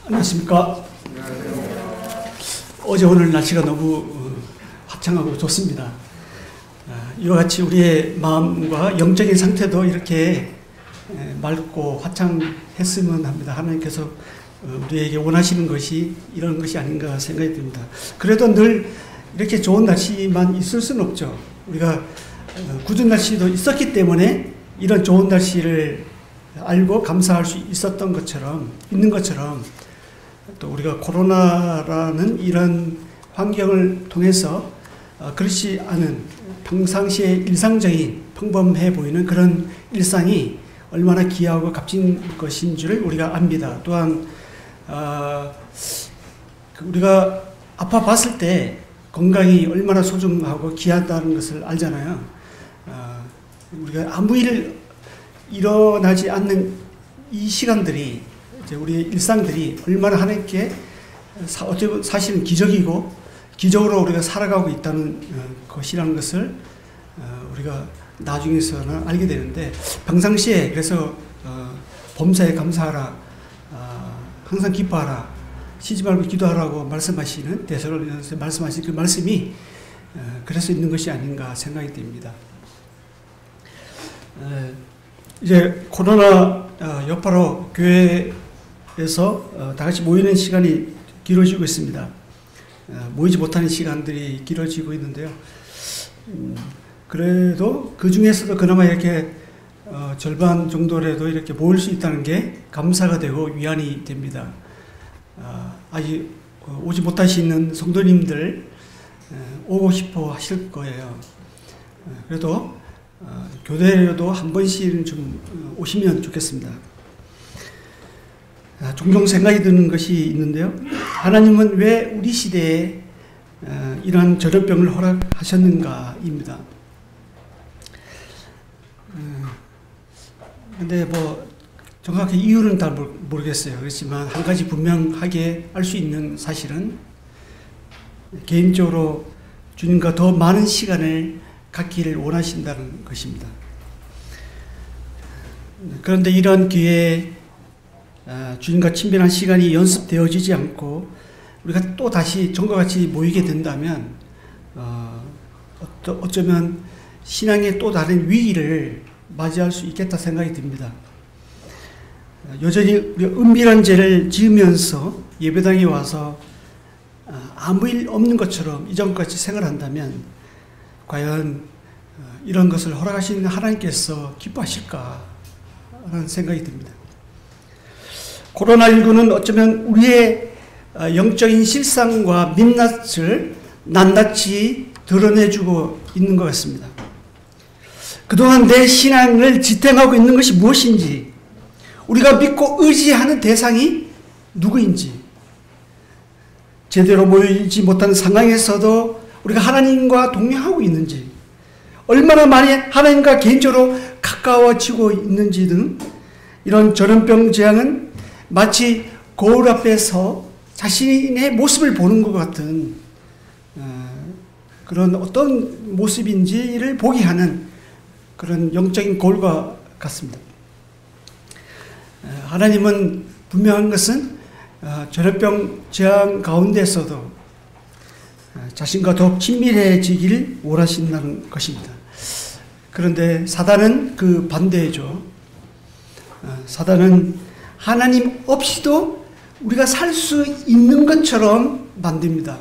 안녕하십니까. 어제 오늘 날씨가 너무 화창하고 좋습니다. 이와 같이 우리의 마음과 영적인 상태도 이렇게 맑고 화창했으면 합니다. 하나님께서 우리에게 원하시는 것이 이런 것이 아닌가 생각이 듭니다. 그래도 늘 이렇게 좋은 날씨만 있을 수는 없죠. 우리가 굳은 날씨도 있었기 때문에 이런 좋은 날씨를 알고 감사할 수 있었던 것처럼, 있는 것처럼, 또 우리가 코로나라는 이런 환경을 통해서 그렇지 않은 평상시에 일상적인 평범해 보이는 그런 일상이 얼마나 귀하고 값진 것인 줄 우리가 압니다. 또한 우리가 아파 봤을 때 건강이 얼마나 소중하고 귀하다는 것을 알잖아요. 우리가 아무 일 일어나지 않는 이 시간들이, 이제 우리의 일상들이 얼마나 하나님께 어쩌면 사실은 기적이고 기적으로 우리가 살아가고 있다는 것이라는 것을 우리가 나중에서는 알게 되는데, 평상시에 그래서 범사에 감사하라, 항상 기뻐하라, 쉬지 말고 기도하라고 말씀하시는 데살로니가서 말씀하신 그 말씀이 그래서 있는 것이 아닌가 생각이 됩니다. 이제 코로나 여파로 교회에서 다 같이 모이는 시간이 길어지고 있습니다. 모이지 못하는 시간들이 길어지고 있는데요. 그래도 그 중에서도 그나마 이렇게 절반 정도라도 이렇게 모일 수 있다는 게 감사가 되고 위안이 됩니다. 아직 오지 못하시는 성도님들 오고 싶어 하실 거예요. 그래도 교대로도 한 번씩은 좀 오시면 좋겠습니다. 종종 생각이 드는 것이 있는데요. 하나님은 왜 우리 시대에 이러한 전염병을 허락하셨는가입니다. 근데 뭐 정확히 이유는 잘 모르겠어요. 그렇지만 한 가지 분명하게 알 수 있는 사실은 개인적으로 주님과 더 많은 시간을 갖기를 원하신다는 것입니다. 그런데 이런 기회에 주님과 친밀한 시간이 연습되어지지 않고 우리가 또 다시 전과 같이 모이게 된다면 어쩌면 신앙의 또 다른 위기를 맞이할 수 있겠다 생각이 듭니다. 여전히 우리가 은밀한 죄를 지으면서 예배당에 와서 아무 일 없는 것처럼 이전같이 생활한다면 과연 이런 것을 허락하시는 하나님께서 기뻐하실까 라는 생각이 듭니다. 코로나19는 어쩌면 우리의 영적인 실상과 민낯을 낱낱이 드러내주고 있는 것 같습니다. 그동안 내 신앙을 지탱하고 있는 것이 무엇인지, 우리가 믿고 의지하는 대상이 누구인지, 제대로 모이지 못한 상황에서도 우리가 하나님과 동행하고 있는지, 얼마나 많이 하나님과 개인적으로 가까워지고 있는지 등 이런 전염병 재앙은 마치 거울 앞에서 자신의 모습을 보는 것 같은 그런 어떤 모습인지를 보게 하는 그런 영적인 거울과 같습니다. 하나님은 분명한 것은 전염병 재앙 가운데서도 자신과 더욱 친밀해지기를 원하신다는 것입니다. 그런데 사단은 그 반대죠. 사단은 하나님 없이도 우리가 살 수 있는 것처럼 만듭니다.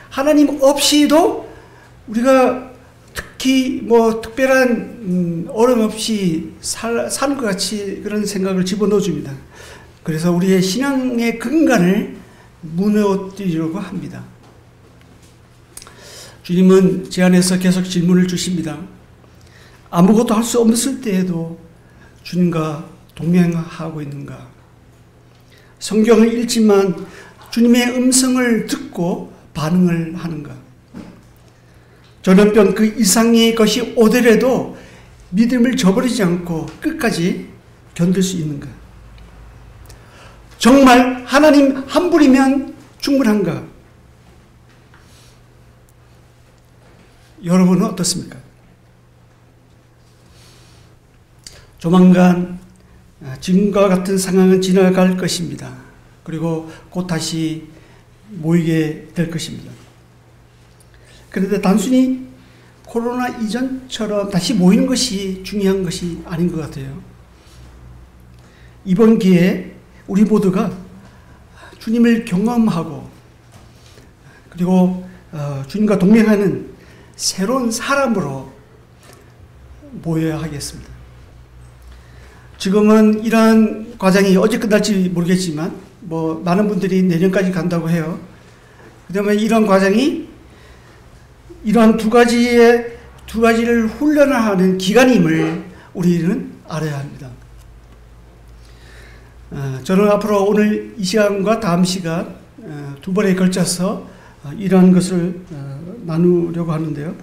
하나님 없이도 우리가 특히 뭐 특별한 어려움 없이 사는 것 같이 그런 생각을 집어넣어 줍니다. 그래서 우리의 신앙의 근간을 무너뜨리려고 합니다. 주님은 제 안에서 계속 질문을 주십니다. 아무것도 할 수 없을 때에도 주님과 동행하고 있는가? 성경을 읽지만 주님의 음성을 듣고 반응을 하는가? 전염병 그 이상의 것이 오더라도 믿음을 저버리지 않고 끝까지 견딜 수 있는가? 정말 하나님 한 분이면 충분한가? 여러분은 어떻습니까? 조만간 지금과 같은 상황은 지나갈 것입니다. 그리고 곧 다시 모이게 될 것입니다. 그런데 단순히 코로나 이전처럼 다시 모이는 것이 중요한 것이 아닌 것 같아요. 이번 기회에 우리 모두가 주님을 경험하고 그리고 주님과 동행하는 새로운 사람으로 모여야 하겠습니다. 지금은 이러한 과정이 언제 끝날지 모르겠지만 많은 분들이 내년까지 간다고 해요. 그다음에 이런 과정이 이러한 두 가지를 훈련하는 기간임을 우리는 알아야 합니다. 저는 앞으로 오늘 이 시간과 다음 시간 두 번에 걸쳐서 이러한 것을 나누려고 하는데요.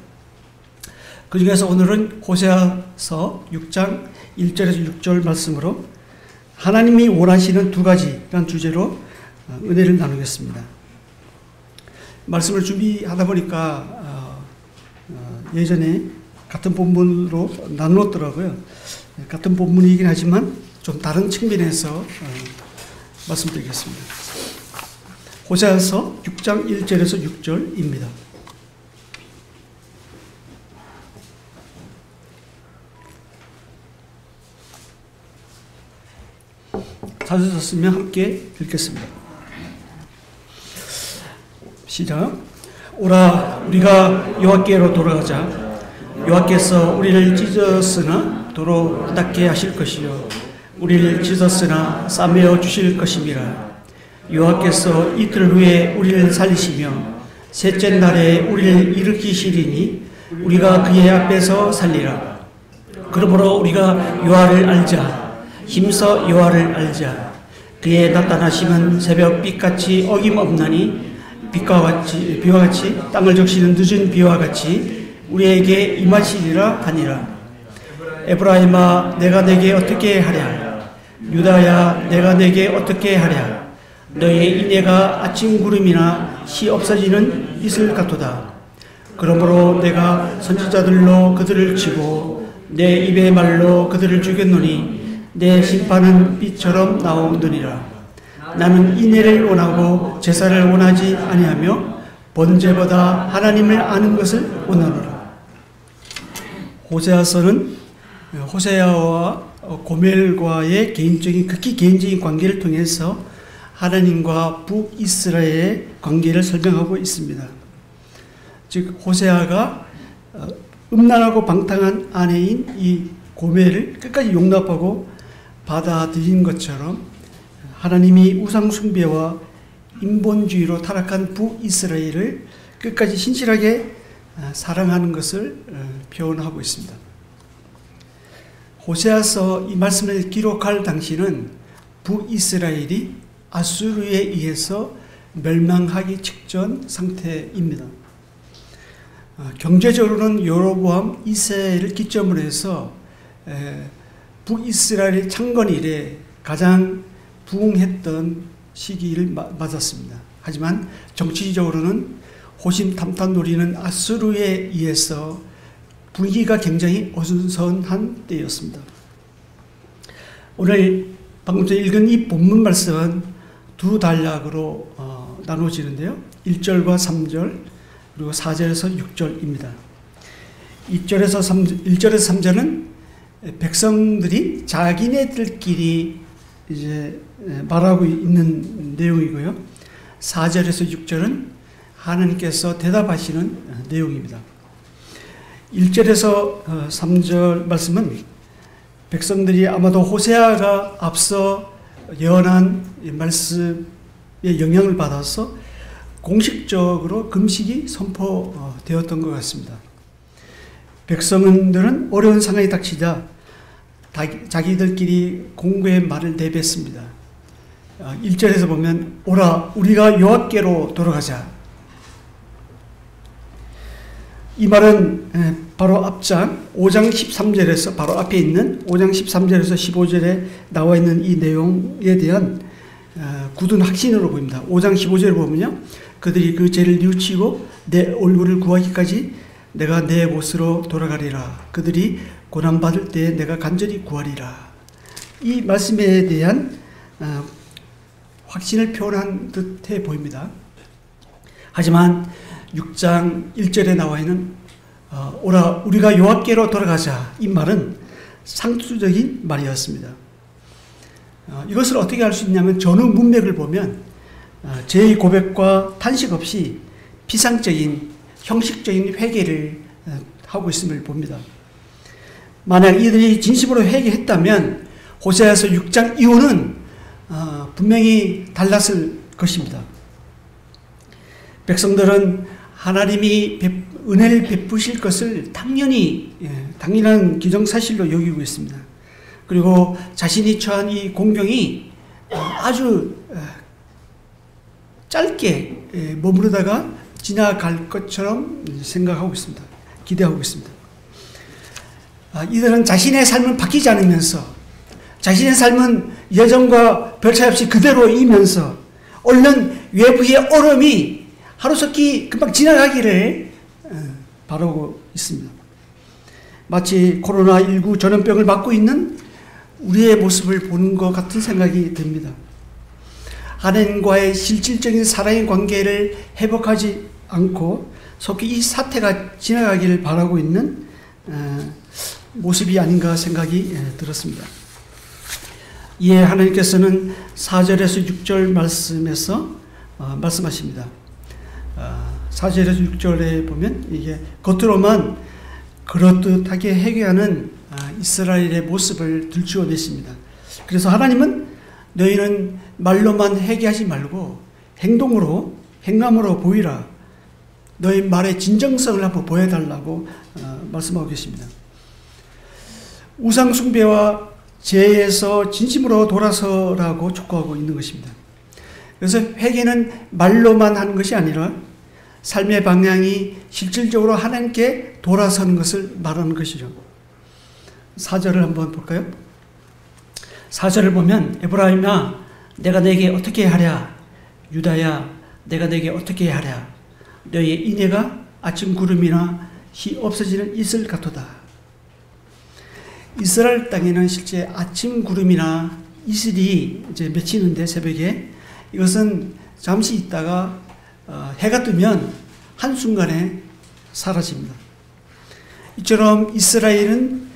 그 중에서 오늘은 호세아서 6장 1절에서 6절 말씀으로 하나님이 원하시는 두 가지라는 주제로 은혜를 나누겠습니다. 말씀을 준비하다 보니까 예전에 같은 본문으로 나누었더라고요. 같은 본문이긴 하지만 좀 다른 측면에서 말씀드리겠습니다. 호세아서 6장 1절에서 6절입니다. 찾으셨으면 함께 읽겠습니다. 시작. 오라 우리가 여호와께로 돌아가자. 여호와께서 우리를 찢었으나 도로 닦게 하실 것이요 우리를 찢었으나 싸매어 주실 것임이라. 여호와께서 이틀 후에 우리를 살리시며 셋째 날에 우리를 일으키시리니 우리가 그의 앞에서 살리라. 그러므로 우리가 여호와를 알자. 힘써 여호와를 알자. 그의 나타나심은 새벽 빛같이 어김없나니 비와 같이 땅을 적시는 늦은 비와 같이 우리에게 임하시리라 하니라. 에브라임아 내가 내게 어떻게 하랴. 유다야 내가 내게 어떻게 하랴. 너의 인애가 아침 구름이나 시 없어지는 이슬 같도다. 그러므로 내가 선지자들로 그들을 치고 내 입의 말로 그들을 죽였노니 내 심판은 빛처럼 나오느니라. 나는 인애를 원하고 제사를 원하지 아니하며 번제보다 하나님을 아는 것을 원하노라. 호세아서는 호세아와 고멜과의 극히 개인적인 관계를 통해서 하나님과 북이스라엘의 관계를 설명하고 있습니다. 즉 호세아가 음란하고 방탕한 아내인 이 고멜을 끝까지 용납하고 받아들인 것처럼 하나님이 우상숭배와 인본주의로 타락한 북이스라엘을 끝까지 신실하게 사랑하는 것을 표현하고 있습니다. 호세아서 이 말씀을 기록할 당시는 북이스라엘이 아수르에 의해서 멸망하기 직전 상태입니다. 경제적으로는 여로보암 2세를 기점으로 해서 북이스라엘 창건 이래 가장 부흥했던 시기를 맞았습니다. 하지만 정치적으로는 호심탐탐 노리는 아수르에 의해서 분위기가 굉장히 어수선한 때였습니다. 오늘 방금 전에 읽은 이 본문 말씀은 두 단락으로 나눠지는데요. 1절과 3절 그리고 4절에서 6절입니다. 1절에서 3절은 백성들이 자기네들끼리 이제 말하고 있는 내용이고요. 4절에서 6절은 하나님께서 대답하시는 내용입니다. 1절에서 3절 말씀은 백성들이 아마도 호세아가 앞서 예언한 말씀의 영향을 받아서 공식적으로 금식이 선포되었던 것 같습니다. 백성들은 어려운 상황이 닥치자 자기들끼리 공고의 말을 내뱉습니다. 1절에서 보면 오라 우리가 여호와께로 돌아가자. 이 말은 바로 앞장 5장 13절에서 바로 앞에 있는 5장 13절에서 15절에 나와 있는 이 내용에 대한 굳은 확신으로 보입니다. 5장 15절을 보면요. 그들이 그 죄를 뉘우치고 내 얼굴을 구하기까지 내가 내 곳으로 돌아가리라. 그들이 고난받을 때 내가 간절히 구하리라. 이 말씀에 대한 확신을 표현한 듯해 보입니다. 하지만 6장 1절에 나와 있는 오라 우리가 여호와께로 돌아가자, 이 말은 상투적인 말이었습니다. 이것을 어떻게 알 수 있냐면 전후 문맥을 보면 제의 고백과 탄식 없이 피상적인 형식적인 회개를 하고 있음을 봅니다. 만약 이들이 진심으로 회개했다면 호세아서 6장 이후는 분명히 달랐을 것입니다. 백성들은 하나님이 은혜를 베푸실 것을 당연한 기정사실로 여기고 있습니다. 그리고 자신이 처한 이 공경이 아주 짧게 머무르다가 지나갈 것처럼 생각하고 있습니다. 기대하고 있습니다. 이들은 자신의 삶은 바뀌지 않으면서, 자신의 삶은 예전과 별 차이 없이 그대로이면서 얼른 외부의 얼음이 하루속히 금방 지나가기를 바라고 있습니다. 마치 코로나19 전염병을 맞고 있는 우리의 모습을 보는 것 같은 생각이 듭니다. 하나님과의 실질적인 사랑의 관계를 회복하지 않고 속히 이 사태가 지나가기를 바라고 있는 모습이 아닌가 생각이 들었습니다. 이에 하나님께서는 4절에서 6절 말씀에서 말씀하십니다. 4절에서 6절에 보면 이게 겉으로만 그럴듯하게 회개하는 이스라엘의 모습을 들추어냈습니다. 그래서 하나님은 너희는 말로만 회개하지 말고 행함으로 보이라. 너희 말의 진정성을 한번 보여달라고 말씀하고 계십니다. 우상 숭배와 죄에서 진심으로 돌아서라고 촉구하고 있는 것입니다. 그래서 회개는 말로만 하는 것이 아니라 삶의 방향이 실질적으로 하나님께 돌아서는 것을 말하는 것이죠. 4절을 한번 볼까요? 4절을 보면 에브라임아 내가 내게 어떻게 하랴, 유다야 내가 내게 어떻게 하랴, 너희의 인애가 아침 구름이나 희 없어지는 이슬 같도다. 이스라엘 땅에는 실제 아침 구름이나 이슬이 이제 맺히는데 새벽에 이것은 잠시 있다가 해가 뜨면 한순간에 사라집니다. 이처럼 이스라엘은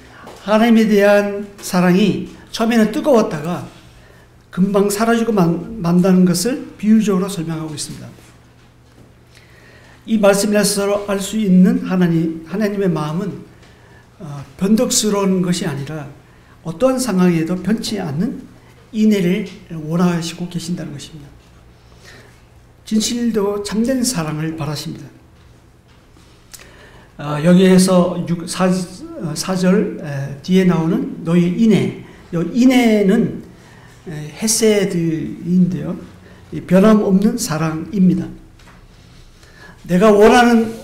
하나님에 대한 사랑이 처음에는 뜨거웠다가 금방 사라지고 만다는 것을 비유적으로 설명하고 있습니다. 이 말씀에서 알 수 있는 하나님의 마음은 변덕스러운 것이 아니라 어떠한 상황에도 변치 않는 인애를 원하시고 계신다는 것입니다. 진실도 참된 사랑을 바라십니다. 여기에서 4절 뒤에 나오는 너희 인애, 인애는 헤세드인데요, 변함없는 사랑입니다. 내가 원하는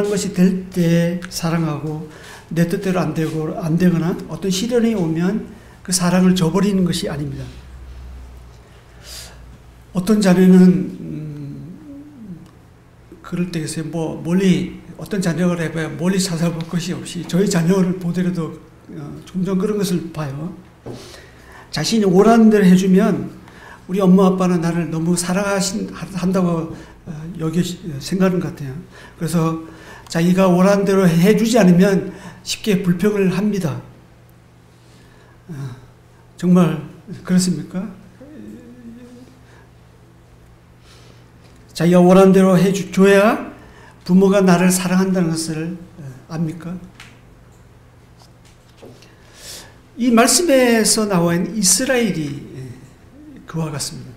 것이 될 때 사랑하고 내 뜻대로 안 되거나 어떤 시련이 오면 그 사랑을 저버리는 것이 아닙니다. 어떤 자녀는 그럴 때 계세요. 멀리 어떤 자녀를 해봐야 멀리 찾아볼 것이 없이 저희 자녀를 보더라도 종종 그런 것을 봐요. 자신이 원하는 대로 해주면 우리 엄마 아빠는 나를 너무 사랑한다고 생각하는 것 같아요. 그래서 자기가 원하는 대로 해주지 않으면 쉽게 불평을 합니다. 정말 그렇습니까? 자기가 원하는 대로 해줘야 부모가 나를 사랑한다는 것을 압니까? 이 말씀에서 나와 있는 이스라엘이 그와 같습니다.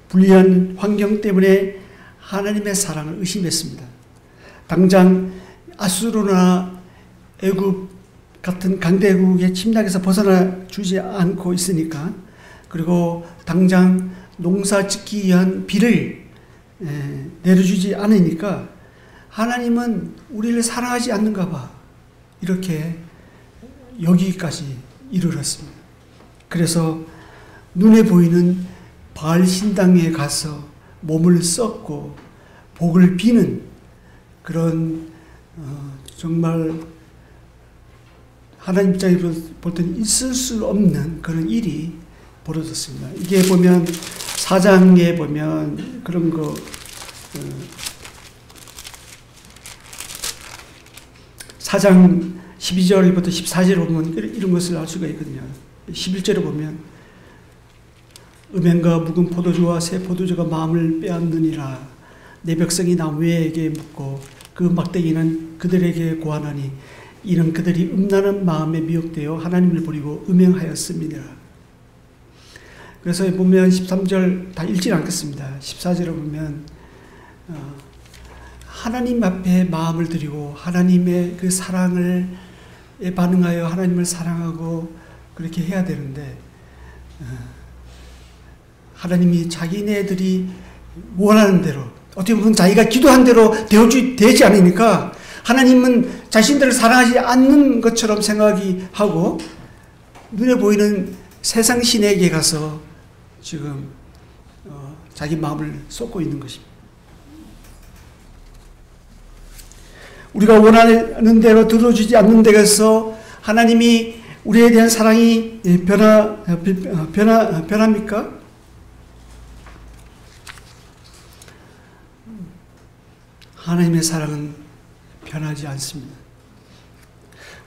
불리한 환경 때문에 하나님의 사랑을 의심했습니다. 당장 아수르나 애굽 같은 강대국의 침략에서 벗어나 주지 않고 있으니까, 그리고 당장 농사 짓기 위한 비를 내려주지 않으니까 하나님은 우리를 사랑하지 않는가 봐, 이렇게 여기까지 이르렀습니다. 그래서 눈에 보이는 바알 신당에 가서 몸을 썩고 복을 비는 그런 정말 하나님 입장에 볼 때는 있을 수 없는 그런 일이 벌어졌습니다. 이게 보면 4장에 보면 그런 거 4장 12절부터 14절에 보면 이런 것을 알 수가 있거든요. 11절에 보면 음행과 묵은 포도주와 새 포도주가 마음을 빼앗느니라. 내 백성이 나무에게 묻고 그 막대기는 그들에게 고하나니 이는 그들이 음란한 마음에 미혹되어 하나님을 버리고 음행하였습니다. 그래서 보면 13절 다 읽지 않겠습니다. 14절에 보면 하나님 앞에 마음을 드리고 하나님의 그 사랑을 반응하여 하나님을 사랑하고 그렇게 해야 되는데 하나님이 자기네들이 원하는 대로 어떻게 보면 자기가 기도한 대로 되지 않으니까 하나님은 자신들을 사랑하지 않는 것처럼 생각이 하고 눈에 보이는 세상 신에게 가서 지금 자기 마음을 쏟고 있는 것입니다. 우리가 원하는 대로 들어주지 않는 데서 하나님이 우리에 대한 사랑이 변합니까? 하나님의 사랑은 변하지 않습니다.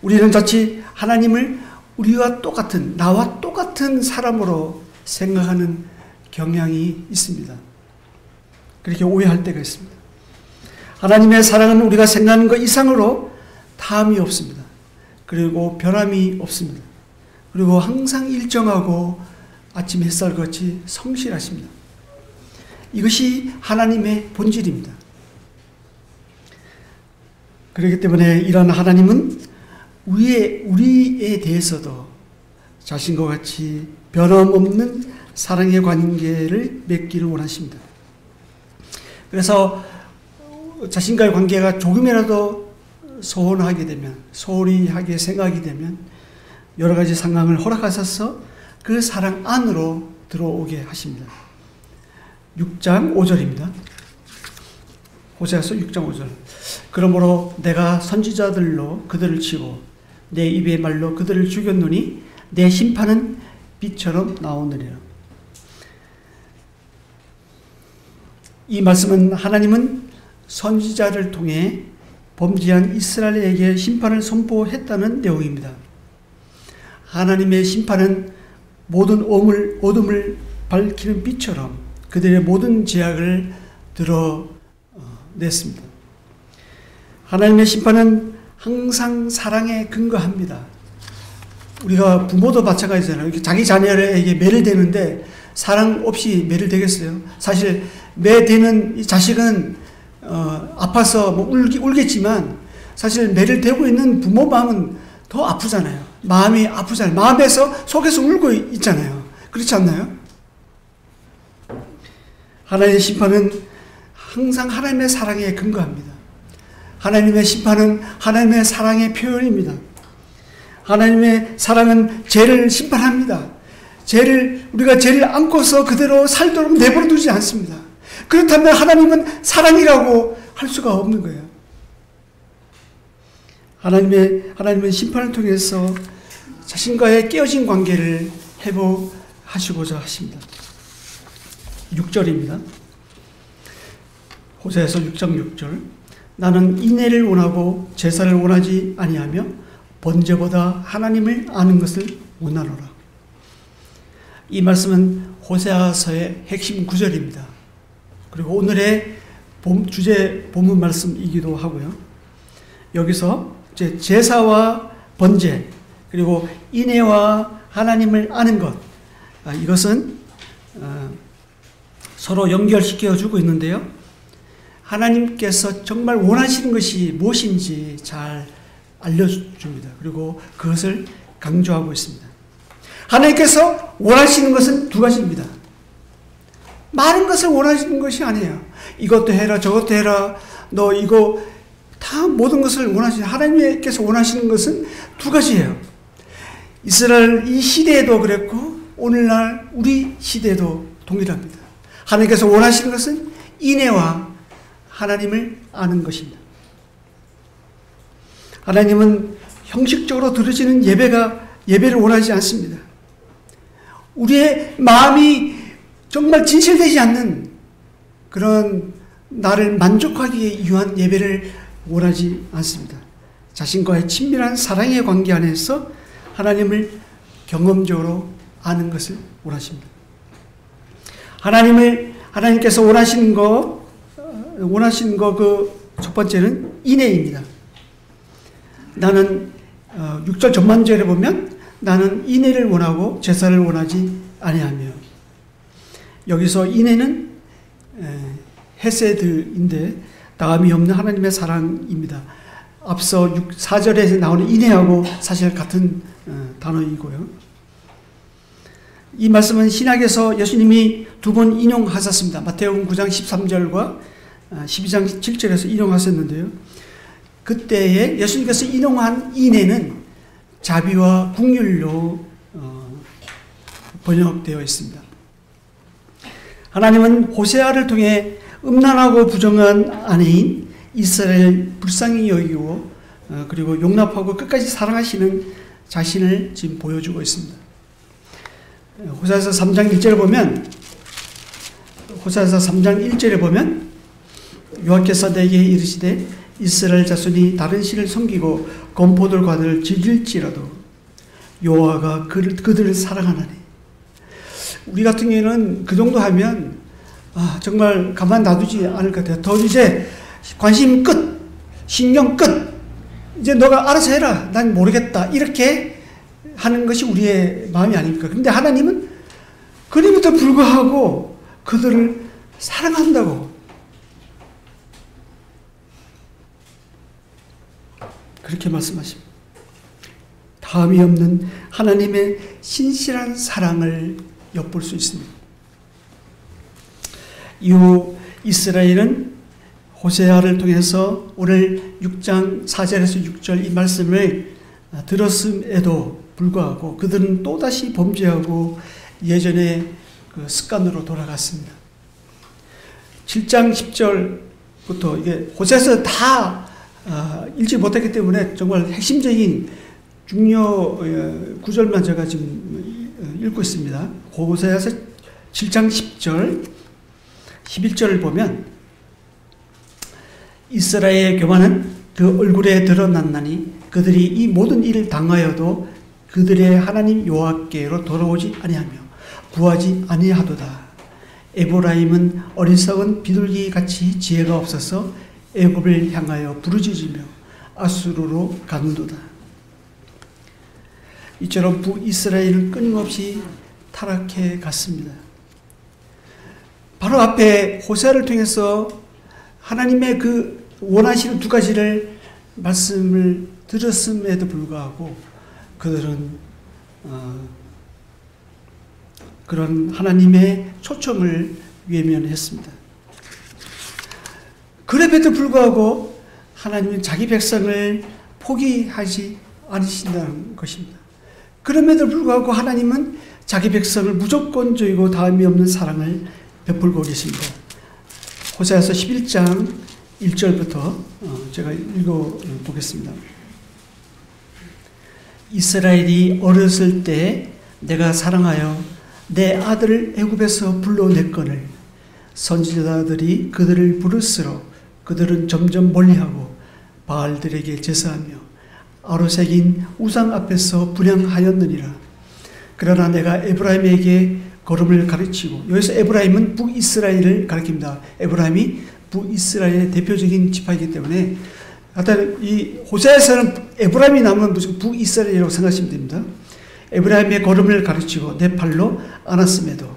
우리는 자칫 하나님을 우리와 똑같은, 나와 똑같은 사람으로 생각하는 경향이 있습니다. 그렇게 오해할 때가 있습니다. 하나님의 사랑은 우리가 생각하는 것 이상으로 다함이 없습니다. 그리고 변함이 없습니다. 그리고 항상 일정하고 아침 햇살같이 성실하십니다. 이것이 하나님의 본질입니다. 그렇기 때문에 이런 하나님은 우리에 대해서도 자신과 같이 변함없는 사랑의 관계를 맺기를 원하십니다. 그래서 자신과의 관계가 조금이라도 소원하게 되면, 소홀히 하게 생각이 되면 여러 가지 상황을 허락하셔서 그 사랑 안으로 들어오게 하십니다. 6장 5절입니다. 호세아서 6장 5절. 그러므로 내가 선지자들로 그들을 치고 내 입의 말로 그들을 죽였노니 내 심판은 빛처럼 나오느니라. 이 말씀은 하나님은 선지자를 통해 범죄한 이스라엘에게 심판을 선포했다는 내용입니다. 하나님의 심판은 모든 어둠을 밝히는 빛처럼 그들의 모든 죄악을 드러냈습니다. 하나님의 심판은 항상 사랑에 근거합니다. 우리가 부모도 마찬가지잖아요. 자기 자녀에게 매를 대는데 사랑 없이 매를 대겠어요? 사실 매대는 자식은 아파서 뭐 울겠지만 사실 매를 대고 있는 부모 마음은 더 아프잖아요. 마음이 아프잖아요. 마음에서 속에서 울고 있잖아요. 그렇지 않나요? 하나님의 심판은 항상 하나님의 사랑에 근거합니다. 하나님의 심판은 하나님의 사랑의 표현입니다. 하나님의 사랑은 죄를 심판합니다. 우리가 죄를 안고서 그대로 살도록 내버려 두지 않습니다. 그렇다면 하나님은 사랑이라고 할 수가 없는 거예요. 하나님은 심판을 통해서 자신과의 깨어진 관계를 회복하시고자 하십니다. 6절입니다. 호세아서 6장 6절. 나는 인애를 원하고 제사를 원하지 아니하며 번제보다 하나님을 아는 것을 원하노라. 이 말씀은 호세아서의 핵심 구절입니다. 그리고 오늘의 주제 본문 말씀이기도 하고요. 여기서 제사와 번제 그리고 인애와 하나님을 아는 것, 이것은 서로 연결시켜 주고 있는데요. 하나님께서 정말 원하시는 것이 무엇인지 잘 알려줍니다. 그리고 그것을 강조하고 있습니다. 하나님께서 원하시는 것은 두 가지입니다. 많은 것을 원하시는 것이 아니에요. 이것도 해라, 저것도 해라, 너 이거 다 모든 것을 원하시는, 하나님께서 원하시는 것은 두 가지예요. 이스라엘 이 시대에도 그랬고 오늘날 우리 시대에도 동일합니다. 하나님께서 원하시는 것은 인애와 하나님을 아는 것입니다. 하나님은 형식적으로 드려지는 예배를 원하지 않습니다. 우리의 마음이 정말 진실되지 않는 그런 나를 만족하기 위한 예배를 원하지 않습니다. 자신과의 친밀한 사랑의 관계 안에서 하나님을 경험적으로 아는 것을 원하십니다. 하나님께서 원하시는 거 그 첫 번째는 인애입니다. 나는 6절 전반절에 보면 나는 인애를 원하고 제사를 원하지 아니하며, 여기서 인애는 헤세드인데 다함이 없는 하나님의 사랑입니다. 앞서 4절에 나오는 인애하고 사실 같은 단어이고요. 이 말씀은 신약에서 예수님이 두 번 인용하셨습니다. 마태복음 9장 13절과 12장 7절에서 인용하셨는데요. 그때에 예수님께서 인용한 인애는 자비와 긍휼로 번역되어 있습니다. 하나님은 호세아를 통해 음란하고 부정한 아내인 이스라엘 불쌍히 여기고 그리고 용납하고 끝까지 사랑하시는 자신을 지금 보여주고 있습니다. 호세아서 3장 1절에 보면 여호와께서 내게 이르시되 이스라엘 자손이 다른 신을 섬기고 건포도과를 즐길지라도 여호와가 그들을 사랑하나니. 우리 같은 경우는 그 정도 하면 정말 가만 놔두지 않을 것 같아요. 더 이제 관심 끝, 신경 끝, 이제 너가 알아서 해라, 난 모르겠다, 이렇게 하는 것이 우리의 마음이 아닙니까? 그런데 하나님은 그럼에도 불구하고 그들을 사랑한다고 그렇게 말씀하십니다. 다함이 없는 하나님의 신실한 사랑을 엿볼 수 있습니다. 이후 이스라엘은 호세아를 통해서 오늘 6장 4절에서 6절 이 말씀을 들었음에도 불구하고 그들은 또다시 범죄하고 예전의 그 습관으로 돌아갔습니다. 7장 10절부터 이게 호세아에서 다 읽지 못했기 때문에 정말 핵심적인 중요 구절만 제가 지금 읽고 있습니다. 호세아서 7장 10절 11절을 보면 이스라엘의 교만은 그 얼굴에 드러났나니 그들이 이 모든 일을 당하여도 그들의 하나님 여호와께로 돌아오지 아니하며 구하지 아니하도다. 에브라임은 어리석은 비둘기같이 지혜가 없어서 애굽을 향하여 부르짖으며 아수르로 가는도다. 이처럼 북이스라엘은 끊임없이 타락해 갔습니다. 바로 앞에 호세아를 통해서 하나님의 그 원하시는 두 가지를 말씀을 들었음에도 불구하고 그들은 그런 하나님의 초청을 외면했습니다. 그럼에도 불구하고 하나님은 자기 백성을 포기하지 않으신다는 것입니다. 그럼에도 불구하고 하나님은 자기 백성을 무조건적이고 다함이 없는 사랑을 베풀고 계십니다. 호세아서 11장 1절부터 제가 읽어보겠습니다. 이스라엘이 어렸을 때 내가 사랑하여 내 아들을 애굽에서 불러냈거늘 선지자들이 그들을 부를수록 그들은 점점 멀리하고 바알들에게 제사하며 아로색인 우상 앞에서 분향하였느니라. 그러나 내가 에브라임에게 걸음을 가르치고, 여기서 에브라임은 북이스라엘을 가리킵니다. 에브라임이 북이스라엘의 대표적인 지파이기 때문에 하여튼 이 호세아에서는 에브라임이 나오면 무슨 북이스라엘이라고 생각하시면 됩니다. 에브라임의 걸음을 가르치고 내 팔로 안았음에도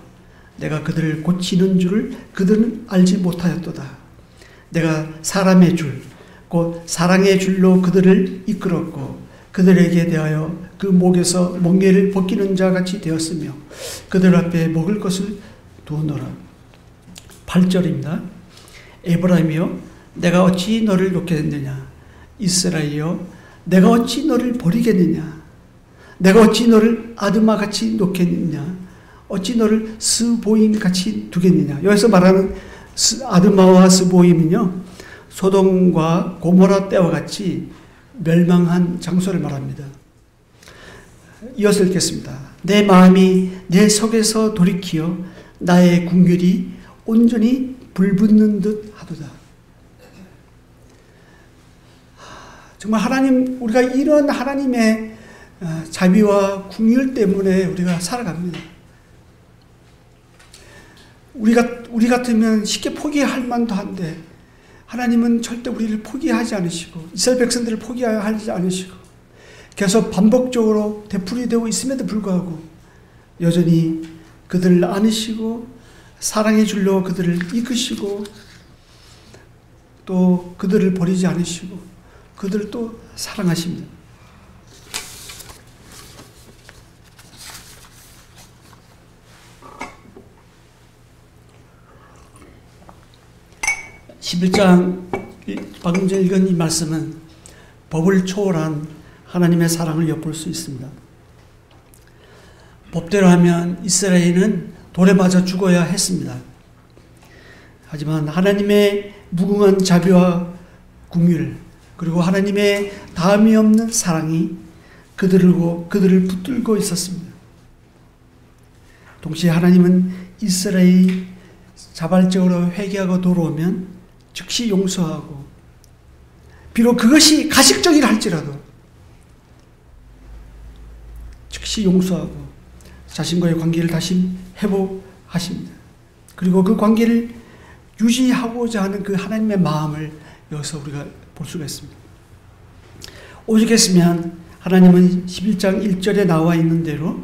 내가 그들을 고치는 줄을 그들은 알지 못하였도다. 내가 사람의 줄, 곧 사랑의 줄로 그들을 이끌었고 그들에게 대하여 그 목에서 멍에를 벗기는 자 같이 되었으며 그들 앞에 먹을 것을 두어놓으라. 8절입니다. 에브라임이여 내가 어찌 너를 놓겠느냐. 이스라엘이여 내가 어찌 너를 버리겠느냐. 내가 어찌 너를 아드마같이 놓겠느냐. 어찌 너를 스보임같이 두겠느냐. 여기서 말하는 아드마와 스보임은요 소돔과 고모라 때와 같이 멸망한 장소를 말합니다. 이어서 읽겠습니다. 내 마음이 내 속에서 돌이키어 나의 궁결이 온전히 불붙는 듯 하도다. 정말 하나님, 우리가 이런 하나님의 자비와 궁율 때문에 우리가 살아갑니다. 우리 같으면 쉽게 포기할 만도 한데 하나님은 절대 우리를 포기하지 않으시고 이스라엘 백성들을 포기하지 않으시고 계속 반복적으로 되풀이되고 있음에도 불구하고 여전히 그들을 안으시고 사랑의 줄로 그들을 이끄시고 또 그들을 버리지 않으시고 그들을 또 사랑하십니다. (11장) 방금 전에 읽은 이 말씀은 법을 초월한 하나님의 사랑을 엿볼 수 있습니다. 법대로 하면 이스라엘은 돌에 맞아 죽어야 했습니다. 하지만 하나님의 무궁한 자비와 긍휼 그리고 하나님의 다함이 없는 사랑이 그들을 붙들고 있었습니다. 동시에 하나님은 이스라엘이 자발적으로 회개하고 돌아오면 즉시 용서하고 비록 그것이 가식적이라 할지라도 즉시 용서하고 자신과의 관계를 다시 회복하십니다. 그리고 그 관계를 유지하고자 하는 그 하나님의 마음을 여기서 우리가 볼 수가 있습니다. 오죽했으면 하나님은 11장 1절에 나와 있는 대로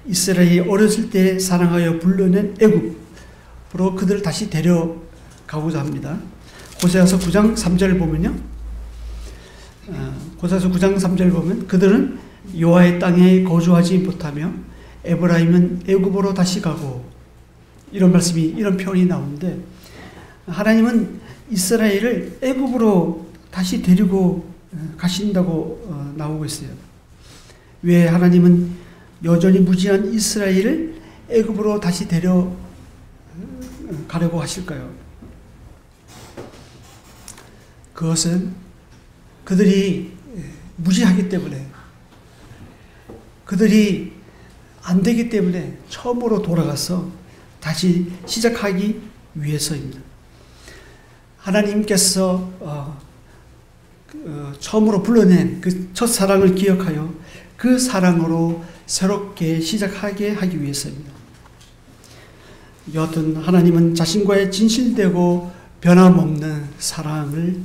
이스라엘이 어렸을 때 사랑하여 불러낸 애굽으로 그들을 다시 데려가고자 합니다. 호세아서 9장 3절을 보면요. 호세아서 9장 3절을 보면 그들은 여호와의 땅에 거주하지 못하며 에브라임은 애굽으로 다시 가고 이런 말씀이 이런 표현이 나오는데 하나님은 이스라엘을 애굽으로 다시 데리고 가신다고 나오고 있어요. 왜 하나님은 여전히 무지한 이스라엘을 애굽으로 다시 데려가려고 하실까요? 그것은 그들이 무지하기 때문에 그들이 안 되기 때문에 처음으로 돌아가서 다시 시작하기 위해서입니다. 하나님께서 처음으로 불러낸 그 첫사랑을 기억하여 그 사랑으로 새롭게 시작하게 하기 위해서입니다. 여하튼 하나님은 자신과의 진실되고 변함없는 사랑을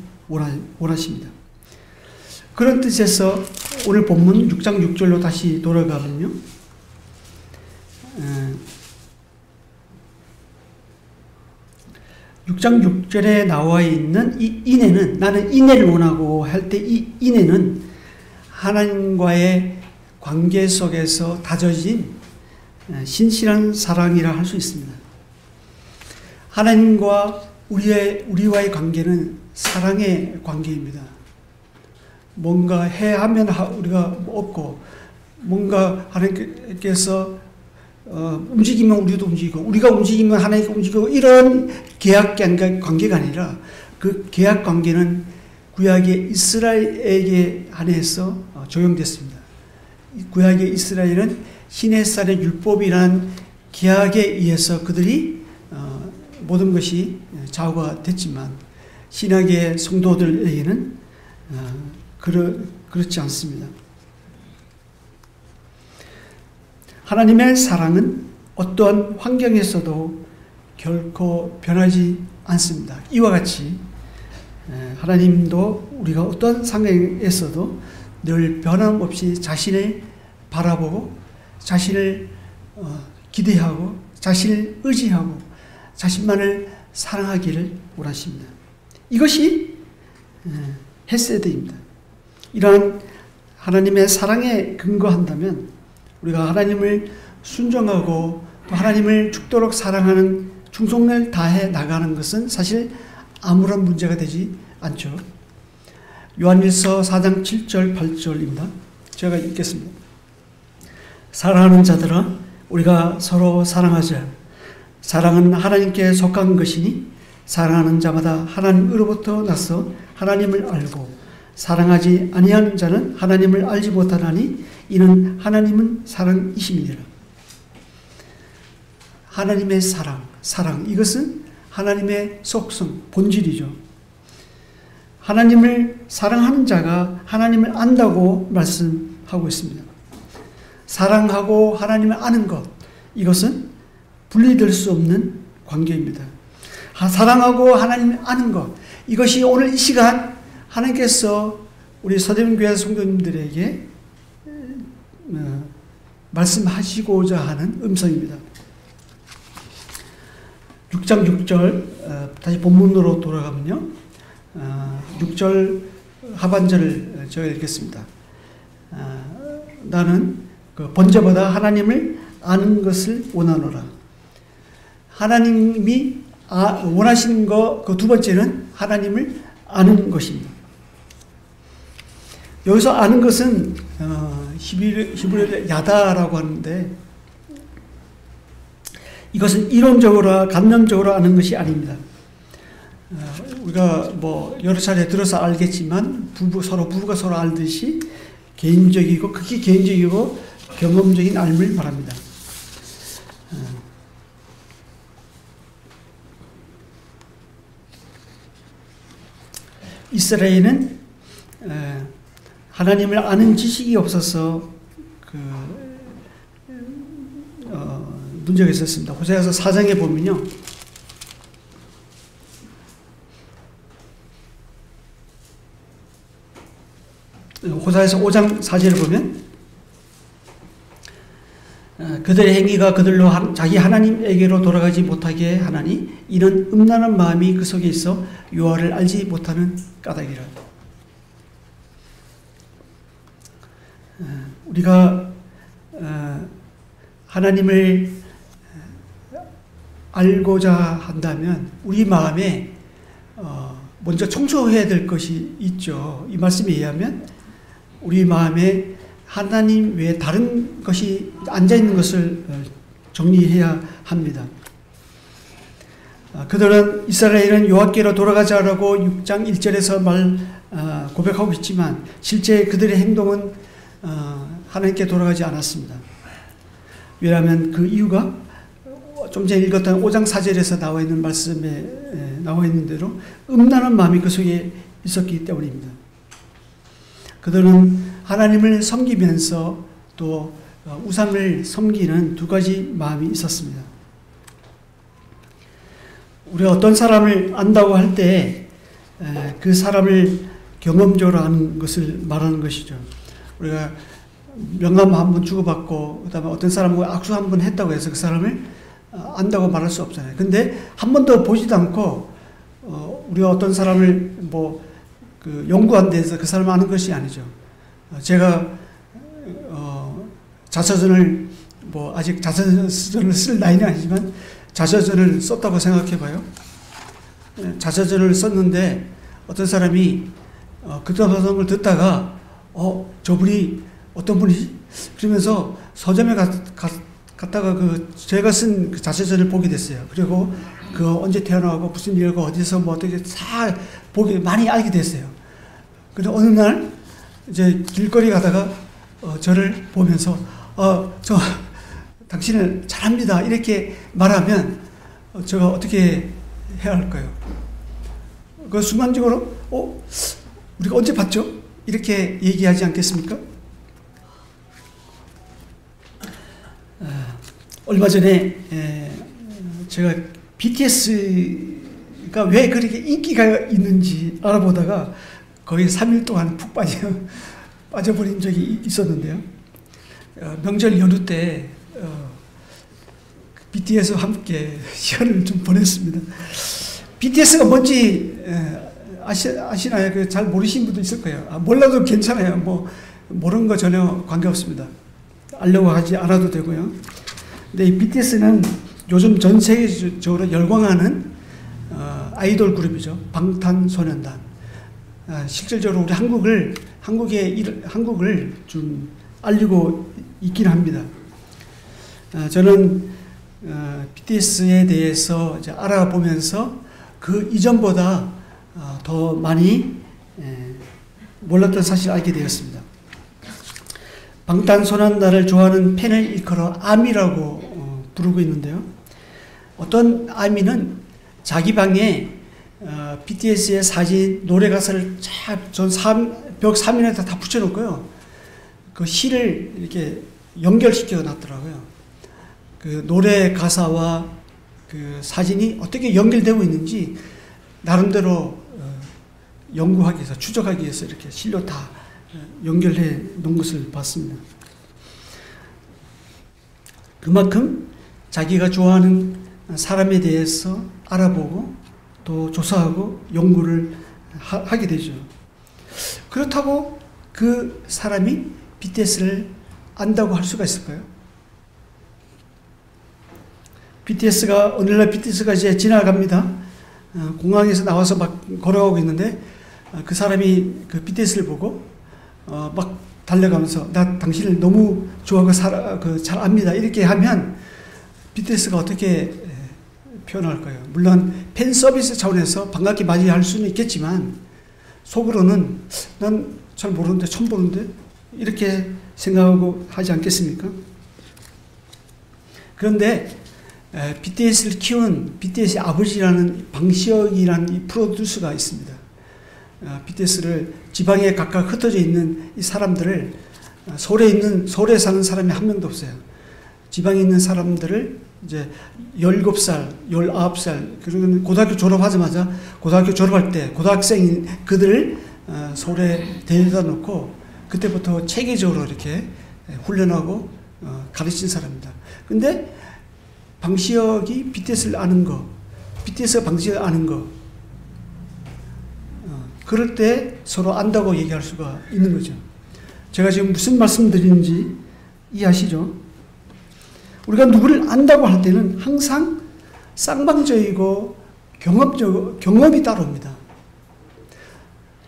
원하십니다. 그런 뜻에서 오늘 본문 6장 6절로 다시 돌아가면요. 6장 6절에 나와 있는 이 인애는 나는 인애를 원하고 할 때 이 인애는 하나님과의 관계 속에서 다져진 신실한 사랑이라 할 수 있습니다. 하나님과 우리와의 관계는 사랑의 관계입니다. 뭔가 해야 하면 우리가 없고 뭔가 하나님께서 움직이면 우리도 움직이고 우리가 움직이면 하나님께 움직이고 이런 계약 관계가 아니라 그 계약 관계는 구약의 이스라엘에게 한해서 적용됐습니다. 구약의 이스라엘은 시내산의 율법이란 계약에 의해서 그들이 모든 것이 좌우가 됐지만 신약의 성도들에게는 그렇지 않습니다. 하나님의 사랑은 어떠한 환경에서도 결코 변하지 않습니다. 이와 같이 하나님도 우리가 어떤 상황에서도 늘 변함없이 자신을 바라보고 자신을 기대하고 자신을 의지하고 자신만을 사랑하기를 원하십니다. 이것이 헤세드입니다. 이러한 하나님의 사랑에 근거한다면 우리가 하나님을 순종하고 또 하나님을 죽도록 사랑하는 충성을 다해 나가는 것은 사실 아무런 문제가 되지 않죠. 요한일서 4장 7절 8절입니다. 제가 읽겠습니다. 사랑하는 자들아 우리가 서로 사랑하자. 사랑은 하나님께 속한 것이니 사랑하는 자마다 하나님으로부터 나서 하나님을 알고 사랑하지 아니하는 자는 하나님을 알지 못하나니 이는 하나님은 사랑이심이니라. 하나님의 사랑 이것은 하나님의 속성, 본질이죠. 하나님을 사랑하는 자가 하나님을 안다고 말씀하고 있습니다. 사랑하고 하나님을 아는 것, 이것은 분리될 수 없는 관계입니다. 사랑하고 하나님을 아는 것, 이것이 오늘 이 시간 하나님께서 우리 서대문교회 성도님들에게 말씀하시고자 하는 음성입니다. 6장 6절 다시 본문으로 돌아가면요. 6절 하반절을 제가 읽겠습니다. 나는 번제보다 하나님을 아는 것을 원하노라. 하나님이 원하시는 것, 그 두 번째는 하나님을 아는 것입니다. 여기서 아는 것은 히브리어로 야다라고 하는데 이것은 이론적으로 감정적으로 아는 것이 아닙니다. 우리가 뭐 여러 차례 들어서 알겠지만 서로 부부가 서로 알듯이 개인적이고 극히 개인적이고 경험적인 알을 말합니다. 이스라엘은 하나님을 아는 지식이 없어서 문제가 있었습니다. 호세아서 4장에 보면요. 호세아서 5장 4절을 보면 그들의 행위가 그들로 자기 하나님에게로 돌아가지 못하게 하나니 이는 음란한 마음이 그 속에 있어 여호와를 알지 못하는 까닭이라. 우리가 하나님을 알고자 한다면 우리 마음에 먼저 청소해야 될 것이 있죠. 이 말씀에 의하면 우리 마음에 하나님 외에 다른 것이 앉아있는 것을 정리해야 합니다. 그들은 이스라엘은 여호와께로 돌아가자라고 6장 1절에서 고백하고 있지만 실제 그들의 행동은 하나님께 돌아가지 않았습니다. 왜냐하면 그 이유가 좀 전에 읽었던 5장 4절에서 나와 있는 말씀에 나와 있는 대로 음란한 마음이 그 속에 있었기 때문입니다. 그들은 하나님을 섬기면서 또 우상을 섬기는 두 가지 마음이 있었습니다. 우리가 어떤 사람을 안다고 할 때 그 사람을 경험적으로 아는 것을 말하는 것이죠. 우리가 명함 한번 주고받고 그다음에 어떤 사람과 악수 한번 했다고 해서 그 사람을 안다고 말할 수 없잖아요. 근데 한 번도 보지도 않고 우리가 어떤 사람을 연구한 데서 그 사람을 아는 것이 아니죠. 제가 자서전을 아직 자서전을 쓸 나이는 아니지만 자서전을 썼다고 생각해봐요. 자서전을 썼는데 어떤 사람이 그 방송을 듣다가 저분이 어떤 분이 그러면서 서점에 갔다가 제가 쓴 그 자서전을 보게 됐어요. 그리고 언제 태어나고 무슨 일과 어디서 어떻게 다 많이 알게 됐어요. 근데 어느 날 이제 길거리 가다가 저를 보면서 저 당신은 잘합니다 이렇게 말하면 제가 어떻게 해야 할까요? 그 순간적으로 우리가 언제 봤죠? 이렇게 얘기하지 않겠습니까? 얼마 전에 제가 BTS가 왜 그렇게 인기가 있는지 알아보다가 거의 3일 동안 푹 빠져버린 적이 있었는데요. 명절 연휴 때 BTS와 함께 시간을 좀 보냈습니다. BTS가 뭔지 아시나요? 잘 모르시는 분도 있을 거예요. 몰라도 괜찮아요. 모르는 거 전혀 관계없습니다. 알려고 하지 않아도 되고요. 근데 이 BTS는 요즘 전 세계적으로 열광하는 아이돌 그룹이죠. 방탄소년단. 실질적으로 우리 한국을 좀 알리고 있긴 합니다. 저는 BTS에 대해서 이제 알아보면서 그 이전보다 더 많이 몰랐던 사실을 알게 되었습니다. 방탄소년단을 좋아하는 팬을 일컬어 아미라고 부르고 있는데요. 어떤 아미는 자기 방에 BTS의 사진, 노래 가사를 벽 3면에다 다 붙여놓고요. 그 시를 이렇게 연결시켜 놨더라고요. 그 노래 가사와 그 사진이 어떻게 연결되고 있는지 나름대로 연구하기 위해서, 추적하기 위해서 이렇게 실로 다 연결해 놓은 것을 봤습니다. 그만큼 자기가 좋아하는 사람에 대해서 알아보고 또 조사하고 연구를 하게 되죠. 그렇다고 그 사람이 BTS를 안다고 할 수가 있을까요? 오늘날 BTS가 이제 지나갑니다. 공항에서 나와서 막 걸어가고 있는데 그 사람이 그 BTS를 보고 막 달려가면서 나 당신을 너무 좋아하고 잘 압니다. 이렇게 하면 BTS가 어떻게 표현할까요? 물론 팬 서비스 차원에서 반갑게 맞이할 수는 있겠지만 속으로는 난 잘 모르는데 처음 보는데 이렇게 생각하고 하지 않겠습니까? 그런데 BTS를 키운 BTS의 아버지라는 방시혁이라는 이 프로듀서가 있습니다. BTS를 지방에 각각 흩어져 있는 이 사람들을 서울에 사는 사람이 한 명도 없어요. 지방에 있는 사람들을 이제 17살, 19살, 그리고 고등학교 졸업하자마자 고등학교 졸업할 때 고등학생인 그들을 서울에 데려다 놓고 그때부터 체계적으로 이렇게 훈련하고 가르친 사람입니다. 근데 방시혁이 BTS를 아는 거, BTS가 방시혁을 아는 거, 그럴 때 서로 안다고 얘기할 수가 있는 거죠. 제가 지금 무슨 말씀 드리는지 이해하시죠? 우리가 누구를 안다고 할 때는 항상 쌍방적이고 경험이 따라옵니다.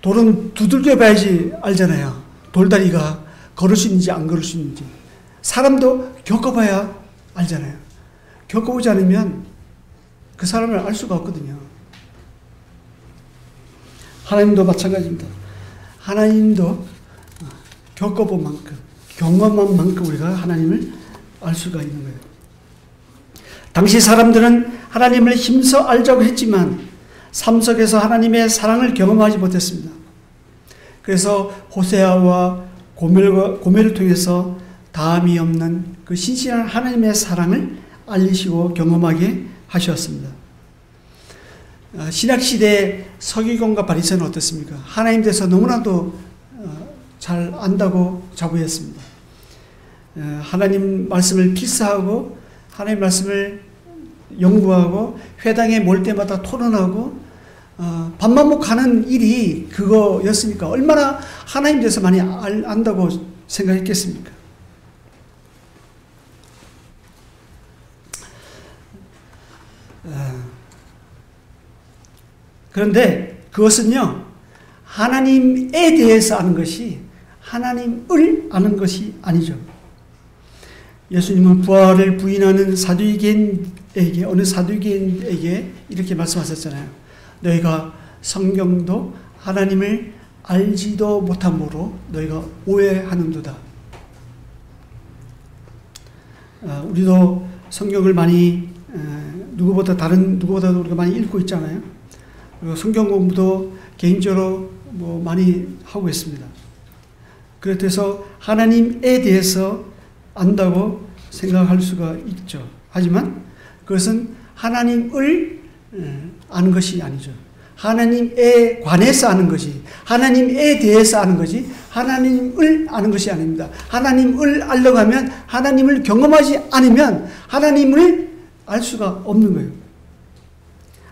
돌은 두들겨 봐야지 알잖아요. 돌다리가 걸을 수 있는지 안 걸을 수 있는지. 사람도 겪어봐야 알잖아요. 겪어보지 않으면 그 사람을 알 수가 없거든요. 하나님도 마찬가지입니다. 하나님도 겪어본 만큼, 경험한 만큼 우리가 하나님을 알 수가 있는 거예요. 당시 사람들은 하나님을 힘써 알자고 했지만 삶 속에서 하나님의 사랑을 경험하지 못했습니다. 그래서 호세아와 고멜을 통해서 다함이 없는 그 신실한 하나님의 사랑을 알리시고 경험하게 하셨습니다. 신약시대 서기관과 바리새인은 어떻습니까? 하나님 대해서 너무나도 잘 안다고 자부했습니다. 하나님 말씀을 필사하고 하나님 말씀을 연구하고 회당에 몰 때마다 토론하고 밥만 먹고 가는 일이 그거였으니까 얼마나 하나님 대해서 많이 안다고 생각했겠습니까? 그런데 그것은요, 하나님에 대해서 아는 것이 하나님을 아는 것이 아니죠. 예수님은 부활을 부인하는 어느 사두개인에게 이렇게 말씀하셨잖아요. 너희가 성경도 하나님을 알지도 못함으로 너희가 오해하는도다. 우리도 성경을 많이 다른 누구보다도 우리가 많이 읽고 있잖아요. 그리고 성경 공부도 개인적으로 많이 하고 있습니다. 그래서 하나님에 대해서 안다고 생각할 수가 있죠. 하지만 그것은 하나님을 아는 것이 아니죠. 하나님에 관해서 아는 것이, 하나님에 대해서 아는 것이 하나님을 아는 것이 아닙니다. 하나님을 알려고 하면 하나님을 경험하지 않으면 하나님을 알 수가 없는 거예요.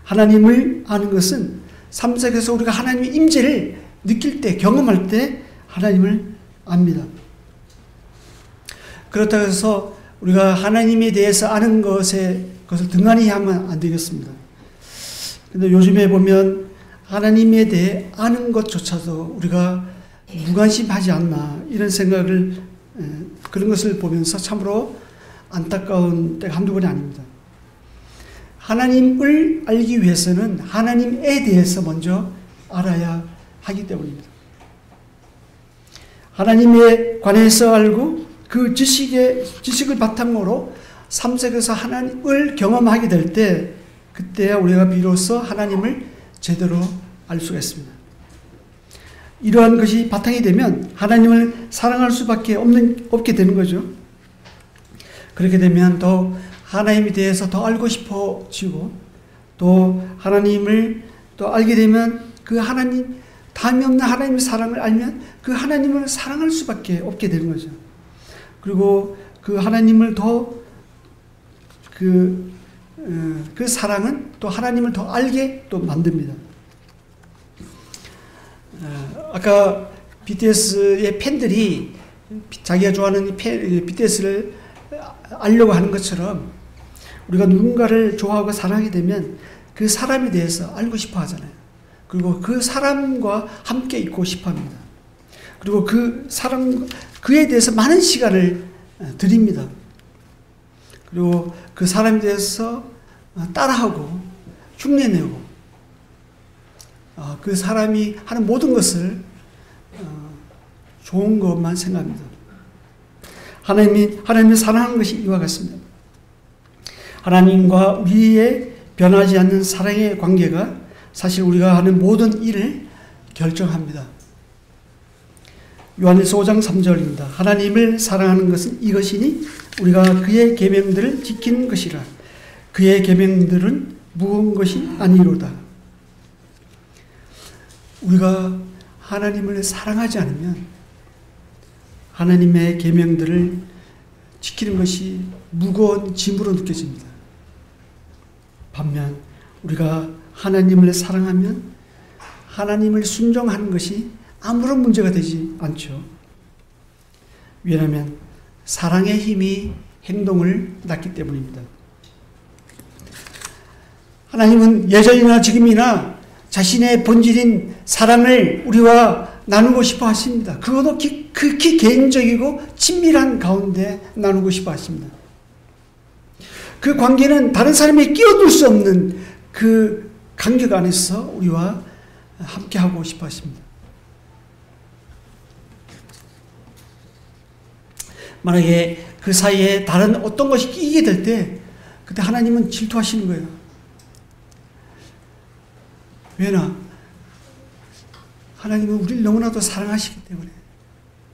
하나님을 아는 것은 삶 속에서 우리가 하나님의 임재를 느낄 때, 경험할 때 하나님을 압니다. 그렇다고 해서 우리가 하나님에 대해서 아는 그것을 등한히 하면 안 되겠습니다. 근데 요즘에 보면 하나님에 대해 아는 것조차도 우리가 무관심하지 않나 이런 생각을 그런 것을 보면서 참으로 안타까운 때가 한두 번이 아닙니다. 하나님을 알기 위해서는 하나님에 대해서 먼저 알아야 하기 때문입니다. 하나님에 관해서 알고 그 지식을 바탕으로 삶 속에서 하나님을 경험하게 될 때, 그때야 우리가 비로소 하나님을 제대로 알 수가 있습니다. 이러한 것이 바탕이 되면 하나님을 사랑할 수밖에 없게 되는 거죠. 그렇게 되면 더 하나님에 대해서 더 알고 싶어지고, 또 하나님을 또 알게 되면 그 하나님, 담이 없는 하나님의 사랑을 알면 그 하나님을 사랑할 수밖에 없게 되는 거죠. 그리고 그 하나님을 더 그 사랑은 또 하나님을 더 알게 또 만듭니다. 아까 BTS의 팬들이 자기가 좋아하는 BTS를 알려고 하는 것처럼 우리가 누군가를 좋아하고 사랑하게 되면 그 사람에 대해서 알고 싶어 하잖아요. 그리고 그 사람과 함께 있고 싶어 합니다. 그리고 그에 대해서 많은 시간을 드립니다. 그리고 그 사람에 대해서 따라하고 흉내내고 그 사람이 하는 모든 것을 좋은 것만 생각합니다. 하나님을 사랑하는 것이 이와 같습니다. 하나님과 우리의 변하지 않는 사랑의 관계가 사실 우리가 하는 모든 일을 결정합니다. 요한일서 5장 3절입니다. 하나님을 사랑하는 것은 이것이니 우리가 그의 계명들을 지키는 것이라. 그의 계명들은 무거운 것이 아니로다. 우리가 하나님을 사랑하지 않으면 하나님의 계명들을 지키는 것이 무거운 짐으로 느껴집니다. 반면 우리가 하나님을 사랑하면 하나님을 순종하는 것이 아무런 문제가 되지 않죠. 왜냐하면 사랑의 힘이 행동을 낳기 때문입니다. 하나님은 예전이나 지금이나 자신의 본질인 사랑을 우리와 나누고 싶어 하십니다. 그것도 극히 개인적이고 친밀한 가운데 나누고 싶어 하십니다. 그 관계는 다른 사람이 끼어들 수 없는 그 간격 안에서 우리와 함께하고 싶어 하십니다. 만약에 그 사이에 다른 어떤 것이 끼게 될 때 그때 하나님은 질투하시는 거예요. 왜냐? 하나님은 우리를 너무나도 사랑하시기 때문에,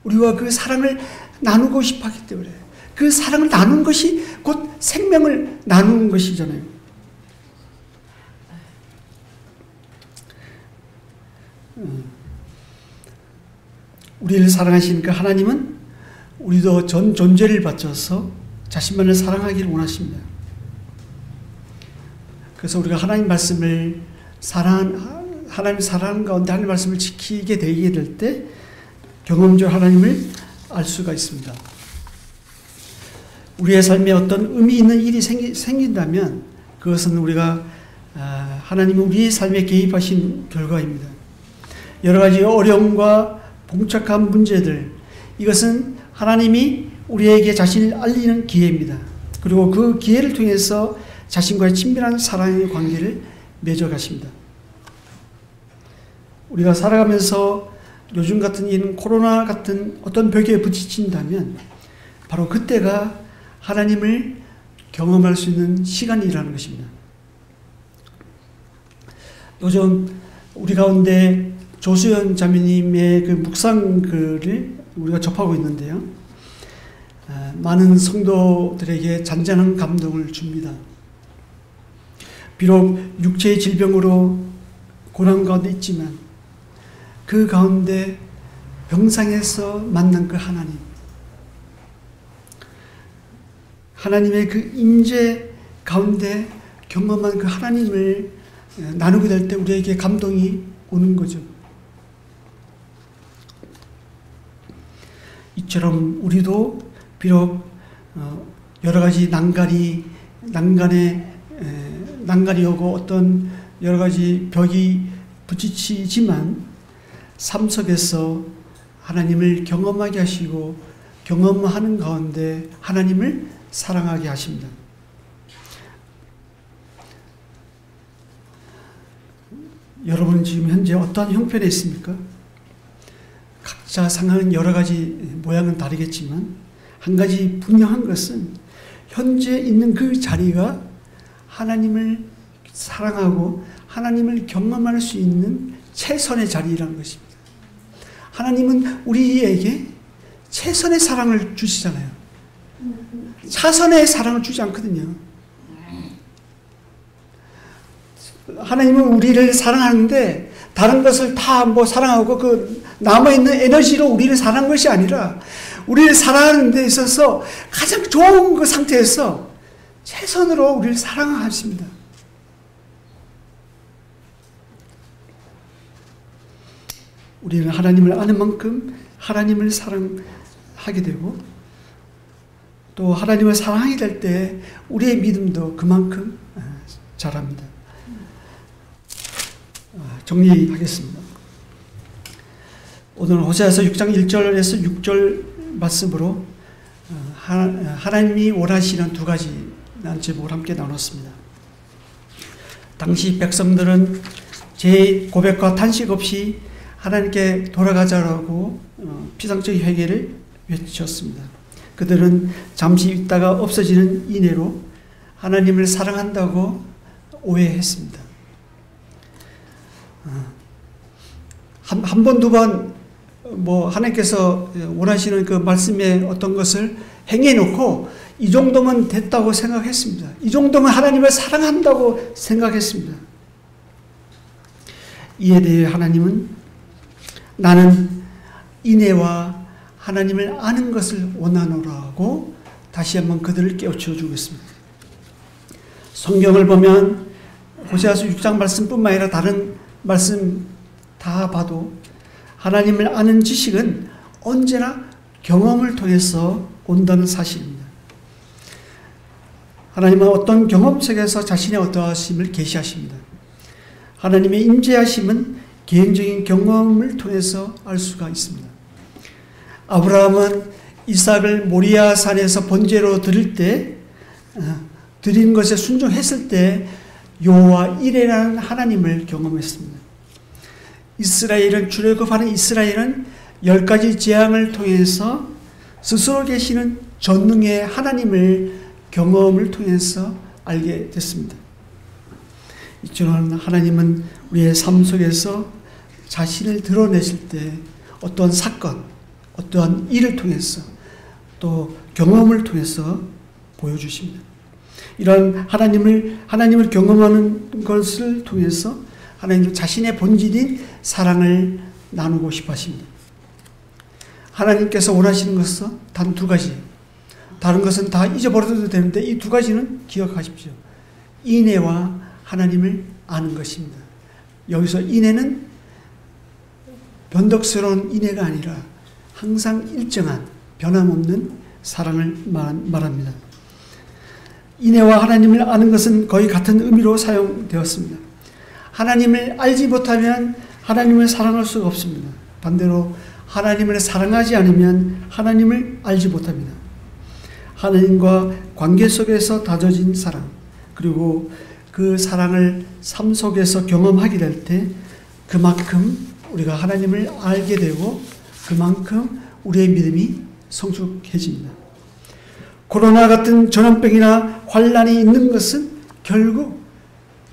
우리와 그 사랑을 나누고 싶어 하기 때문에, 그 사랑을 나눈 것이 곧 생명을 나누는 것이잖아요. 우리를 사랑하시니까 하나님은 우리도 전 존재를 바쳐서 자신만을 사랑하기를 원하십니다. 그래서 우리가 하나님 말씀을 하나님 사랑하는 가운데 하나님 말씀을 지키게 되게 될 때 경험적으로 하나님을 알 수가 있습니다. 우리의 삶에 어떤 의미 있는 일이 생긴다면 그것은 우리가 하나님은 우리의 삶에 개입하신 결과입니다. 여러 가지 어려움과 복잡한 문제들, 이것은 하나님이 우리에게 자신을 알리는 기회입니다. 그리고 그 기회를 통해서 자신과의 친밀한 사랑의 관계를 맺어가십니다. 우리가 살아가면서 요즘 같은 이는 코로나 같은 어떤 벽에 부딪힌다면 바로 그때가 하나님을 경험할 수 있는 시간이라는 것입니다. 요즘 우리 가운데 조수연 자매님의 그 묵상 글을 우리가 접하고 있는데요. 많은 성도들에게 잔잔한 감동을 줍니다. 비록 육체의 질병으로 고난 가운데 있지만 그 가운데 병상에서 만난 그 하나님의 그 임재 가운데 경험한 그 하나님을 나누게 될 때 우리에게 감동이 오는 거죠. 이처럼 우리도 비록 여러 가지 난간이 오고 어떤 여러 가지 벽이 부딪히지만 삶 속에서 하나님을 경험하게 하시고 경험하는 가운데 하나님을 사랑하게 하십니다. 여러분 지금 현재 어떠한 형편에 있습니까? 각자 상황은 여러 가지 모양은 다르겠지만 한 가지 분명한 것은 현재 있는 그 자리가 하나님을 사랑하고 하나님을 경험할 수 있는 최선의 자리라는 것입니다. 하나님은 우리에게 최선의 사랑을 주시잖아요. 차선의 사랑을 주지 않거든요. 하나님은 우리를 사랑하는데 다른 것을 다 사랑하고 그 남아있는 에너지로 우리를 사랑한 것이 아니라 우리를 사랑하는 데 있어서 가장 좋은 그 상태에서 최선으로 우리를 사랑하십니다. 우리는 하나님을 아는 만큼 하나님을 사랑하게 되고 또 하나님을 사랑하게 될 때 우리의 믿음도 그만큼 자랍니다. 정리하겠습니다. 오늘 호세아서 6장 1절에서 6절 말씀으로 하나님이 원하시는 두 가지 제목을 함께 나눴습니다. 당시 백성들은 제 고백과 탄식 없이 하나님께 돌아가자라고 피상적인 회개를 외쳤습니다. 그들은 잠시 있다가 없어지는 인애로 하나님을 사랑한다고 오해했습니다. 한 번, 두 번, 하나님께서 원하시는 그 말씀의 어떤 것을 행해놓고 이 정도면 됐다고 생각했습니다. 이 정도면 하나님을 사랑한다고 생각했습니다. 이에 대해 하나님은 나는 인애와 하나님을 아는 것을 원하노라고 다시 한번 그들을 깨우쳐 주고 있습니다. 성경을 보면 호세아서 6장 말씀뿐만 아니라 다른 말씀 다 봐도 하나님을 아는 지식은 언제나 경험을 통해서 온다는 사실입니다. 하나님은 어떤 경험 속에서 자신의 어떠하심을 계시하십니다. 하나님의 임재하심은 개인적인 경험을 통해서 알 수가 있습니다. 아브라함은 이삭을 모리아 산에서 번제로 드릴 때 드린 것에 순종했을 때 여호와 이레라는 하나님을 경험했습니다. 이스라엘은 출애굽하는 이스라엘은 10가지 재앙을 통해서 스스로 계시는 전능의 하나님을 경험을 통해서 알게 됐습니다. 이처럼 하나님은 우리의 삶 속에서 자신을 드러내실 때 어떠한 사건, 어떠한 일을 통해서 또 경험을 통해서 보여주십니다. 이런 하나님을 경험하는 것을 통해서 하나님 자신의 본질인 사랑을 나누고 싶어 하십니다. 하나님께서 원하시는 것은 단 두 가지. 다른 것은 다 잊어버려도 되는데 이 두 가지는 기억하십시오. 인애와 하나님을 아는 것입니다. 여기서 인애는 변덕스러운 인애가 아니라 항상 일정한 변함없는 사랑을 말합니다. 인애와 하나님을 아는 것은 거의 같은 의미로 사용되었습니다. 하나님을 알지 못하면 하나님을 사랑할 수가 없습니다. 반대로 하나님을 사랑하지 않으면 하나님을 알지 못합니다. 하나님과 관계 속에서 다져진 사랑, 그리고 그 사랑을 삶 속에서 경험하게 될 때 그만큼 우리가 하나님을 알게 되고 그만큼 우리의 믿음이 성숙해집니다. 코로나 같은 전염병이나 환란이 있는 것은 결국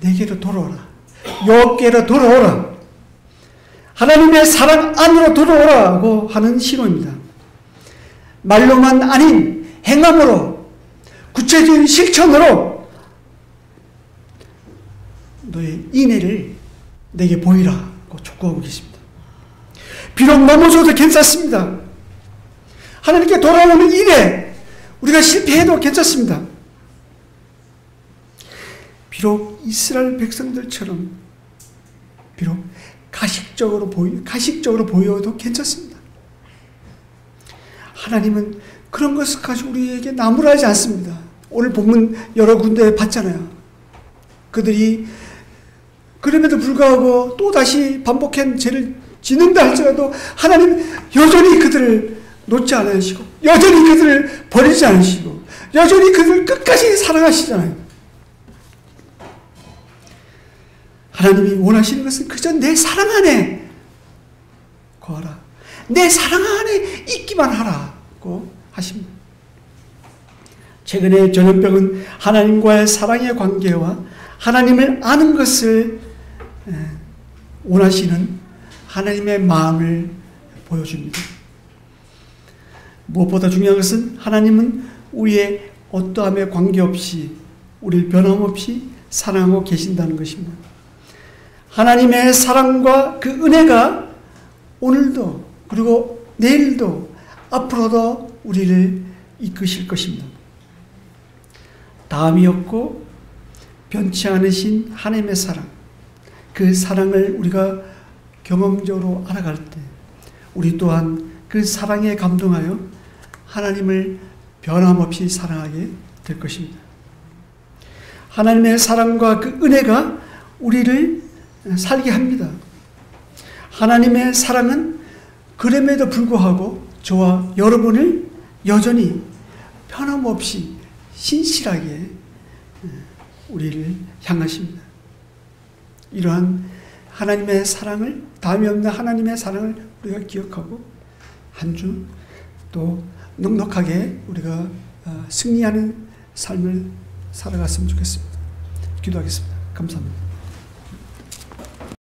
내게로 돌아오라. 여호와께로 돌아오라. 하나님의 사랑 안으로 돌아오라고 하는 신호입니다. 말로만 아닌 행함으로, 구체적인 실천으로 너의 인애를 내게 보이라고 촉구하고 계십니다. 비록 넘어져도 괜찮습니다. 하나님께 돌아오는 일에 우리가 실패해도 괜찮습니다. 비록 이스라엘 백성들처럼 비록 가식적으로 보여도 괜찮습니다. 하나님은 그런 것을 가지고 우리에게 나무라지 않습니다. 오늘 본문 여러 군데 봤잖아요. 그들이 그럼에도 불구하고 또다시 반복한 죄를 짓는다 할지라도 하나님 여전히 그들을 놓지 않으시고 여전히 그들을 버리지 않으시고 여전히 그들을 끝까지 사랑하시잖아요. 하나님이 원하시는 것은 그저 내 사랑 안에 거하라. 내 사랑 안에 있기만 하라고 하십니다. 최근에 전염병은 하나님과의 사랑의 관계와 하나님을 아는 것을 원하시는 하나님의 마음을 보여줍니다. 무엇보다 중요한 것은 하나님은 우리의 어떠함에 관계없이 우리를 변함없이 사랑하고 계신다는 것입니다. 하나님의 사랑과 그 은혜가 오늘도 그리고 내일도 앞으로도 우리를 이끄실 것입니다. 다함이 없고 변치 않으신 하나님의 사랑, 그 사랑을 우리가 경험적으로 알아갈 때 우리 또한 그 사랑에 감동하여 하나님을 변함없이 사랑하게 될 것입니다. 하나님의 사랑과 그 은혜가 우리를 살게 합니다. 하나님의 사랑은 그럼에도 불구하고 저와 여러분을 여전히 변함없이 신실하게 우리를 향하십니다. 이러한 하나님의 사랑을, 다음이 없는 하나님의 사랑을 우리가 기억하고 한 주 또 넉넉하게 우리가 승리하는 삶을 살아갔으면 좋겠습니다. 기도하겠습니다. 감사합니다.